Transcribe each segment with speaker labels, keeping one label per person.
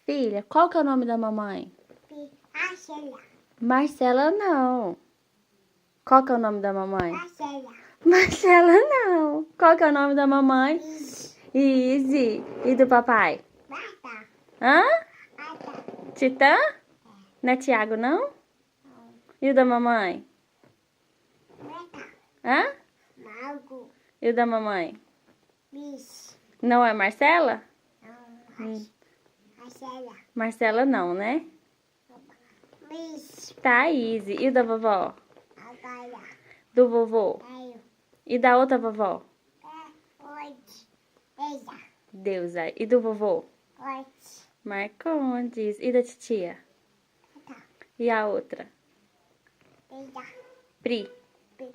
Speaker 1: Filha, qual que é o nome da mamãe?
Speaker 2: Marcela.
Speaker 1: Marcela não. Qual que é o nome da mamãe?
Speaker 2: Marcela.
Speaker 1: Marcela não. Qual que é o nome da mamãe? Izzy. E do papai?
Speaker 2: Bata.
Speaker 1: Hã?
Speaker 2: Bata.
Speaker 1: Titã? Não é Tiago, não? E o da mamãe?
Speaker 2: Bata.
Speaker 1: Hã?
Speaker 2: Mago.
Speaker 1: E o da mamãe?
Speaker 2: Bis.
Speaker 1: Não é Marcela?
Speaker 2: Não. Marcela.
Speaker 1: Marcela não, né?
Speaker 2: Bis.
Speaker 1: Tá, Izzy. E o da vovó?
Speaker 2: Agora.
Speaker 1: Do vovô?
Speaker 2: Veio.
Speaker 1: E da outra vovó?
Speaker 2: Hoje. Beija.
Speaker 1: Deusa. E do vovô?
Speaker 2: Hoje.
Speaker 1: Marcondes. E da titia?
Speaker 2: Tá.
Speaker 1: E a outra?
Speaker 2: Beija.
Speaker 1: Pri.
Speaker 2: Bi.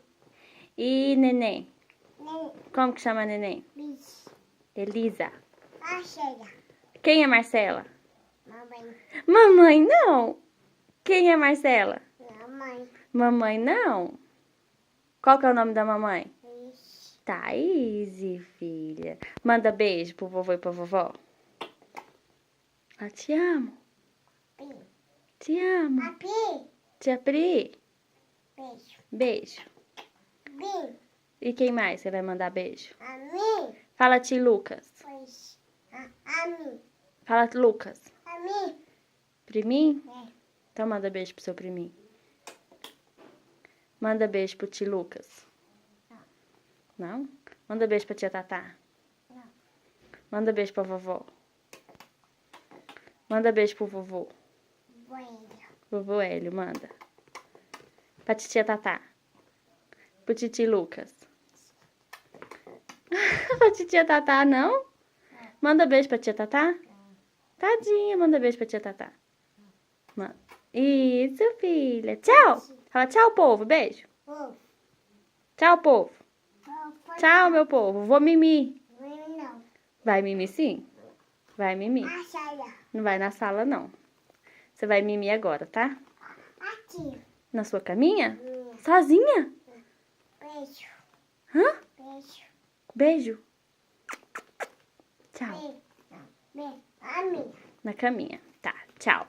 Speaker 1: E neném?
Speaker 2: Nem.
Speaker 1: Como que chama neném?
Speaker 2: Bis.
Speaker 1: Elisa.
Speaker 2: Marcela.
Speaker 1: Quem é Marcela?
Speaker 2: Mamãe.
Speaker 1: Mamãe não. Quem é Marcela?
Speaker 2: Mamãe.
Speaker 1: Mamãe não. Qual que é o nome da mamãe?
Speaker 2: Bis.
Speaker 1: Thaís, filha. Manda beijo pro vovô e pra vovó. Te amo.
Speaker 2: Bi.
Speaker 1: Te amo.
Speaker 2: Papi.
Speaker 1: Tia Pri.
Speaker 2: Beijo.
Speaker 1: Beijo.
Speaker 2: Bi.
Speaker 1: E quem mais você vai mandar beijo?
Speaker 2: A mim.
Speaker 1: Fala, tio Lucas.
Speaker 2: Pois. A mim.
Speaker 1: Fala, Lucas.
Speaker 2: A mim.
Speaker 1: Priminho?
Speaker 2: É.
Speaker 1: Então manda beijo pro seu priminho. Manda beijo pro tio Lucas. Não? Manda beijo pra tia Tatá.
Speaker 2: Não.
Speaker 1: Manda beijo pra vovó. Manda beijo pro vovô.
Speaker 2: Bueno.
Speaker 1: Vovô Hélio, manda. Pra titia Tatá. Pro titi Lucas. Pra titia Tatá, não? Manda beijo pra tia Tatá. Tadinha, manda beijo pra tia Tatá. Manda. Isso, filha. Tchau. Fala tchau, povo. Beijo.
Speaker 2: Oh.
Speaker 1: Tchau, povo.
Speaker 2: Oh,
Speaker 1: Tchau, meu povo. Vou mimir.
Speaker 2: não.
Speaker 1: Vai mimir sim? Vai mimir.
Speaker 2: Marcela.
Speaker 1: Não vai na sala, não. Você vai mimir agora, tá?
Speaker 2: Aqui.
Speaker 1: Na sua caminha? Sozinha?
Speaker 2: Beijo.
Speaker 1: Hã?
Speaker 2: Beijo.
Speaker 1: Beijo. Tchau.
Speaker 2: Beijo. Beijo. A mim.
Speaker 1: Na caminha. Tá, tchau.